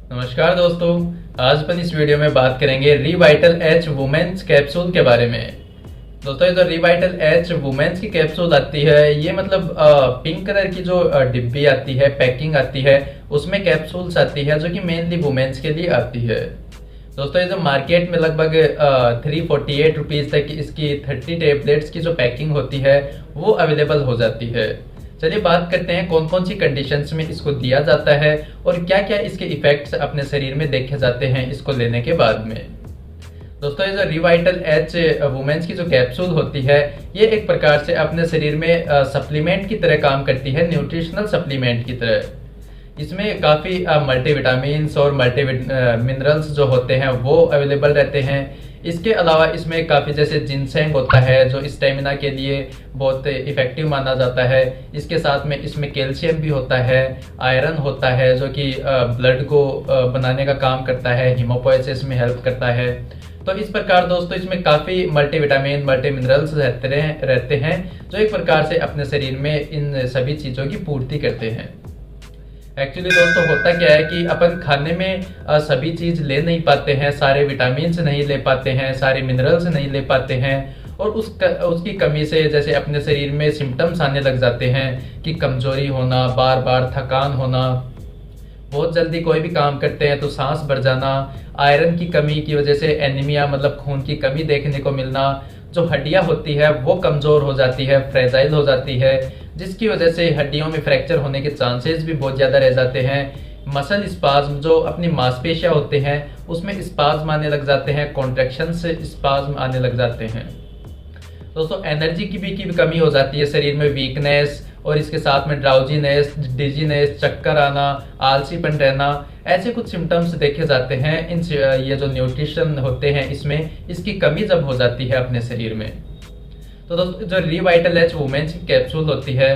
नमस्कार दोस्तों। आज अपन इस वीडियो में बात करेंगे रिवाइटल एच वुमेन्स कैप्सूल के बारे में। दोस्तों, ये जो रिवाइटल एच वुमेन्स की कैप्सूल आती है, ये मतलब पिंक कलर की जो डिब्बी आती है, पैकिंग आती है, उसमें कैप्सूल्स आती है जो कि मेनली वुमेन्स के लिए आती है। दोस्तों, ये जो मार्केट में लगभग 348 रुपीज़ तक इसकी 30 टेबलेट्स की जो पैकिंग होती है वो अवेलेबल हो जाती है। चलिए बात करते हैं कौन कौन सी कंडीशंस में इसको दिया जाता है और क्या क्या इसके इफेक्ट्स अपने शरीर में देखे जाते हैं इसको लेने के बाद में। दोस्तों, ये जो रिवाइटल एच वुमेन्स की जो कैप्सूल होती है, ये एक प्रकार से अपने शरीर में सप्लीमेंट की तरह काम करती है, न्यूट्रिशनल सप्लीमेंट की तरह। इसमें काफ़ी मल्टीविटामिन्स और मल्टी मिनरल्स जो होते हैं वो अवेलेबल रहते हैं। इसके अलावा इसमें काफ़ी जैसे जिनसेंग होता है जो स्टेमिना के लिए बहुत इफेक्टिव माना जाता है। इसके साथ में इसमें कैल्शियम भी होता है, आयरन होता है जो कि ब्लड को बनाने का काम करता है, हीमोपोएसिस में हेल्प करता है। तो इस प्रकार दोस्तों इसमें काफ़ी मल्टीविटामिन मल्टी मिनरल्स रहते हैं जो एक प्रकार से अपने शरीर में इन सभी चीज़ों की पूर्ति करते हैं। एक्चुअली दोस्तों होता क्या है कि अपन खाने में सभी चीज ले नहीं पाते हैं, सारे विटामिन नहीं ले पाते हैं, सारे मिनरल्स नहीं ले पाते हैं, और उसकी कमी से जैसे अपने शरीर में सिम्टम्स आने लग जाते हैं कि कमजोरी होना, बार बार थकान होना, बहुत जल्दी कोई भी काम करते हैं तो सांस भर जाना, आयरन की कमी की वजह से एनीमिया मतलब खून की कमी देखने को मिलना, जो हड्डियां होती है वो कमजोर हो जाती है, फ्रेजाइल हो जाती है, जिसकी वजह से हड्डियों में फ्रैक्चर होने के चांसेस भी बहुत ज़्यादा रह जाते हैं। मसल स्पाज्म जो अपनी मांसपेशियां होते हैं उसमें स्पाज्म आने लग जाते हैं, कॉन्ट्रैक्शन से स्पाज्म आने लग जाते हैं। दोस्तों, एनर्जी की भी कमी हो जाती है, शरीर में वीकनेस और इसके साथ में ड्राउजीनेस, डिजीनेस, चक्कर आना, आलसीपन रहना, ऐसे कुछ सिम्टम्स देखे जाते हैं इन ये जो न्यूट्रिशन होते हैं इसमें इसकी कमी जब हो जाती है अपने शरीर में। तो दोस्तों, जो रिवाइटल एच वुमेन्स की कैप्सूल होती है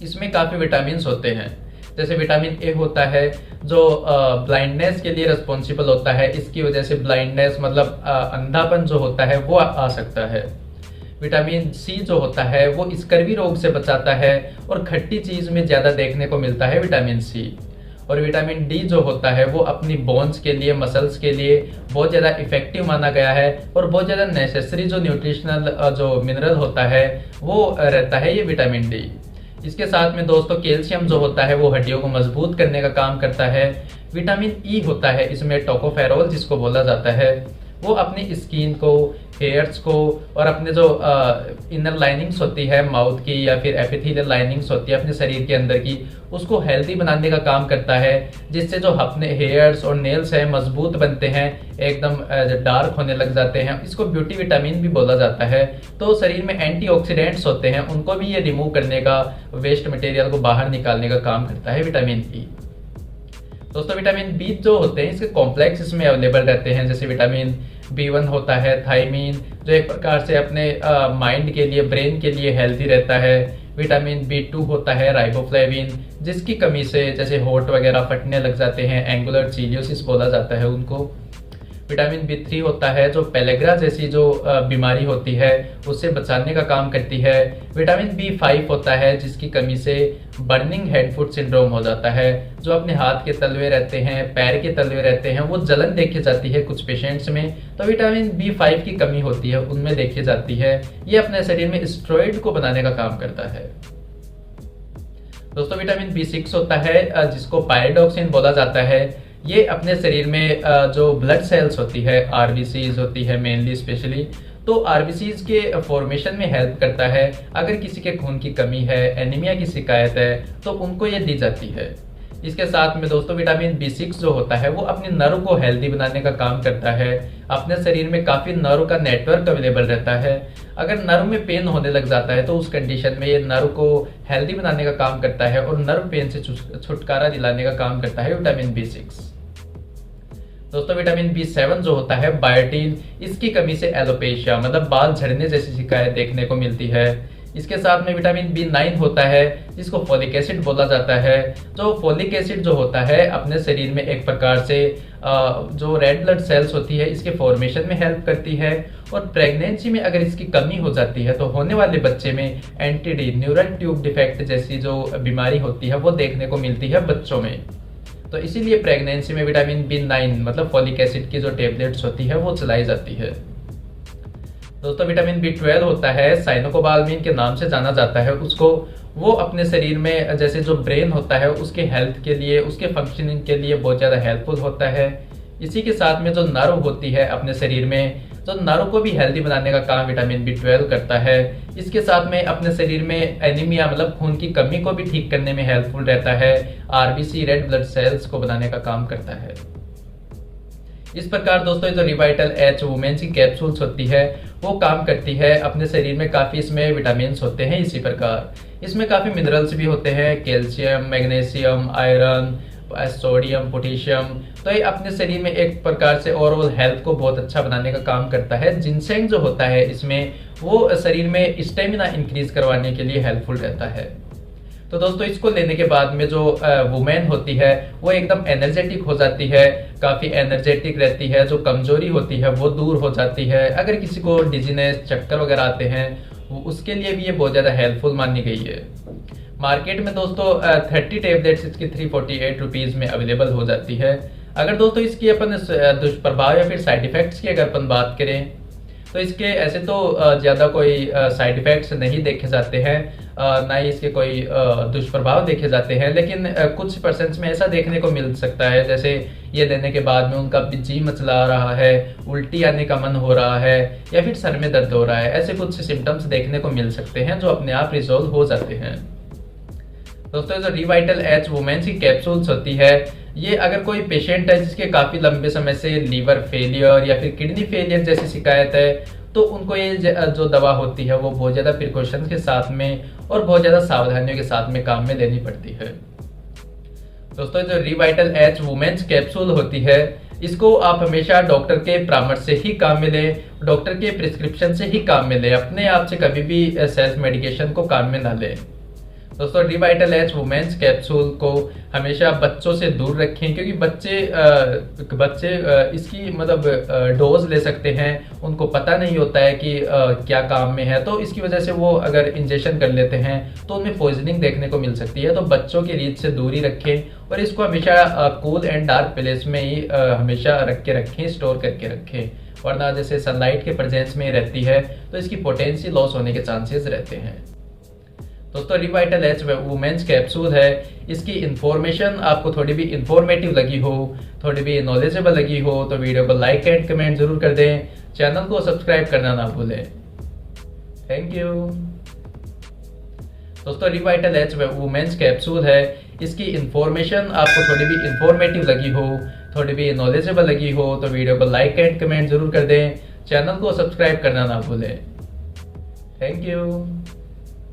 इसमें काफ़ी विटामिन होते हैं। जैसे विटामिन ए होता है जो ब्लाइंडनेस के लिए रिस्पॉन्सिबल होता है, इसकी वजह से ब्लाइंडनेस मतलब अंधापन जो होता है वो आ सकता है। विटामिन सी जो होता है वो स्कर्वी रोग से बचाता है और खट्टी चीज़ में ज़्यादा देखने को मिलता है विटामिन सी। और विटामिन डी जो होता है वो अपनी बोन्स के लिए, मसल्स के लिए बहुत ज़्यादा इफेक्टिव माना गया है और बहुत ज़्यादा नेसेसरी जो न्यूट्रिशनल जो मिनरल होता है वो रहता है ये विटामिन डी। इसके साथ में दोस्तों कैल्शियम जो होता है वो हड्डियों को मजबूत करने का काम करता है। विटामिन ई होता है इसमें, टोकोफेरोल जिसको बोला जाता है, वो अपनी स्किन को, हेयर्स को और अपने जो इनर लाइनिंग्स होती है माउथ की या फिर एपिथेलियल लाइनिंग्स होती है अपने शरीर के अंदर की, उसको हेल्दी बनाने का काम करता है, जिससे जो अपने हेयर्स और नेल्स हैं मजबूत बनते हैं, एकदम डार्क होने लग जाते हैं। इसको ब्यूटी विटामिन भी बोला जाता है। तो शरीर में एंटीऑक्सीडेंट्स होते हैं उनको भी ये रिमूव करने का, वेस्ट मटेरियल को बाहर निकालने का काम करता है विटामिन ई। दोस्तों, विटामिन बी जो होते हैं इसके कॉम्प्लेक्स इसमें अवेलेबल रहते हैं। जैसे विटामिन बी1 होता है थायमीन जो एक प्रकार से अपने माइंड के लिए, ब्रेन के लिए हेल्दी रहता है। विटामिन बी2 होता है राइबोफ्लेविन, जिसकी कमी से जैसे होठ वगैरह फटने लग जाते हैं, एंगुलर चीलियोसिस बोला जाता है उनको। विटामिन बी3 होता है जो पेलेग्रा जैसी जो बीमारी होती है उससे बचाने का काम करती है। विटामिन बी5 होता है जिसकी कमी से बर्निंग हेड फुट सिंड्रोम हो जाता है, जो अपने हाथ के तलवे रहते हैं, पैर के तलवे रहते हैं, वो जलन देखी जाती है कुछ पेशेंट्स में, तो विटामिन बी5 की कमी होती है उनमें देखी जाती है। ये अपने शरीर में स्टेरॉइड को बनाने का काम करता है। दोस्तों, विटामिन बी6 होता है जिसको पायरिडॉक्सिन बोला जाता है। ये अपने शरीर में जो ब्लड सेल्स होती है, आरबीसीज होती है मेनली स्पेशली, तो आरबीसीज के फॉर्मेशन में हेल्प करता है। अगर किसी के खून की कमी है, एनीमिया की शिकायत है, तो उनको ये दी जाती है। इसके साथ में दोस्तों विटामिन बी6 जो होता है वो अपने नर्व को हेल्दी बनाने का काम करता है। अपने शरीर में काफ़ी नर्व का नेटवर्क अवेलेबल रहता है। अगर नर्व में पेन होने लग जाता है तो उस कंडीशन में ये नर्व को हेल्दी बनाने का काम करता है और नर्व पेन से छुटकारा दिलाने का काम करता है विटामिन बी6। दोस्तों, विटामिन बी7 जो होता है बायोटीन, इसकी कमी से एलोपेशिया मतलब बाल झड़ने जैसी शिकायत देखने को मिलती है। इसके साथ में विटामिन बी9 होता है जिसको फोलिक एसिड बोला जाता है। जो फोलिक एसिड जो होता है अपने शरीर में एक प्रकार से जो रेड ब्लड सेल्स होती है इसके फॉर्मेशन में हेल्प करती है। और प्रेगनेंसी में अगर इसकी कमी हो जाती है तो होने वाले बच्चे में एनटीडी न्यूरल ट्यूब डिफेक्ट जैसी जो बीमारी होती है वो देखने को मिलती है बच्चों में। तो इसीलिए प्रेगनेंसी में विटामिन B9 मतलब फॉलिक एसिड की जो टेबलेट्स होती है वो चलाई जाती है। दोस्तों विटामिन B12 होता है, साइनोकोबाल्मिन के नाम से जाना जाता है उसको। वो अपने शरीर में जैसे जो ब्रेन होता है उसके हेल्थ के लिए, उसके फंक्शनिंग के लिए बहुत ज़्यादा हेल्पफुल होता है। इसी के साथ में जो नर्व होती है अपने शरीर में, तो नर्व को भी हेल्दी बनाने का काम विटामिन B12 करता है। इसके साथ में अपने शरीर में एनीमिया मतलब खून की कमी को भी ठीक करने में हेल्पफुल रहता है। RBC रेड ब्लड सेल्स को बनाने का काम करता है। इस प्रकार दोस्तों जो रिवाइटल एच वुमेन्स की कैप्सूल्स होती है वो काम करती है। अपने शरीर में काफ़ी इसमें विटामिन होते हैं। इसी प्रकार इसमें काफ़ी मिनरल्स भी होते हैं, calcium, magnesium, iron, sodium, potassium. तो ये अपने शरीर में एक प्रकार से ओवरऑल हेल्थ को बहुत अच्छा बनाने का काम करता है। जिनसेंग जो होता है इसमें वो शरीर में स्टेमिना इंक्रीज करवाने के लिए हेल्पफुल रहता है। तो दोस्तों इसको लेने के बाद में जो वुमेन होती है वो एकदम एनर्जेटिक हो जाती है, काफ़ी एनर्जेटिक रहती है। जो कमजोरी होती है वो दूर हो जाती है। अगर किसी को डिजीनेस, चक्कर वगैरह आते हैं उसके लिए भी ये बहुत ज़्यादा हेल्पफुल मानी गई है। मार्केट में दोस्तों 30 टेबलेट्स इसकी 348 रुपीज़ में अवेलेबल हो जाती है। अगर दोस्तों इसकी अपन दुष्प्रभाव या फिर साइड इफेक्ट्स की अगर अपन बात करें तो इसके ऐसे तो ज़्यादा कोई साइड इफेक्ट्स नहीं देखे जाते हैं, ना ही इसके कोई दुष्प्रभाव देखे जाते हैं। लेकिन कुछ पर्सन्स में ऐसा देखने को मिल सकता है जैसे ये लेने के बाद में उनका जी मचला रहा है, उल्टी आने का मन हो रहा है या फिर सर में दर्द हो रहा है। ऐसे कुछ सिम्टम्स देखने को मिल सकते हैं जो अपने आप रिजॉल्व हो जाते हैं। दोस्तों जो रिवाइटल एच वुमेन्स की कैप्सूल्स होती है ये अगर कोई पेशेंट है जिसके काफ़ी लंबे समय से लीवर फेलियर या फिर किडनी फेलियर जैसी शिकायत है तो उनको ये जो दवा होती है वो बहुत ज़्यादा प्रिकॉशन के साथ में और बहुत ज़्यादा सावधानियों के साथ में काम में लेनी पड़ती है। दोस्तों जो रिवाइटल एच वुमेन्स कैप्सूल होती है इसको आप हमेशा डॉक्टर के परामर्श से ही काम में लें, डॉक्टर के प्रिस्क्रिप्शन से ही काम में लें। अपने आप से कभी भी सेल्फ मेडिकेशन को काम में ना लें। दोस्तों रिवाइटल एच वुमेन्स कैप्सूल को हमेशा बच्चों से दूर रखें क्योंकि बच्चे इसकी मतलब डोज ले सकते हैं, उनको पता नहीं होता है कि क्या काम में है। तो इसकी वजह से वो अगर इंजेक्शन कर लेते हैं तो उनमें पॉइजनिंग देखने को मिल सकती है। तो बच्चों की रीच से दूरी रखें और इसको हमेशा कूल एंड डार्क प्लेस में ही हमेशा रखें, स्टोर करके रखें। वरना जैसे सनलाइट के प्रेजेंस में रहती है तो इसकी पोटेंसी लॉस होने के चांसेस रहते हैं। दोस्तों रिवाइटल एच वुमेन्स कैप्सूल है, इसकी इन्फॉर्मेशन आपको थोड़ी भी इंफॉर्मेटिव लगी हो, थोड़ी भी नॉलेजेबल लगी हो तो वीडियो को लाइक एंड कमेंट जरूर कर दें। चैनल को सब्सक्राइब करना ना भूलें। Thank you. दोस्तों रिवाइटल एच वुमेन्स कैप्सूल है, इसकी इन्फॉर्मेशन आपको थोड़ी भी इंफॉर्मेटिव लगी हो, थोड़ी भी नॉलेजेबल लगी हो तो वीडियो को लाइक एंड कमेंट जरूर कर दें। चैनल को सब्सक्राइब करना ना भूलें। Thank you.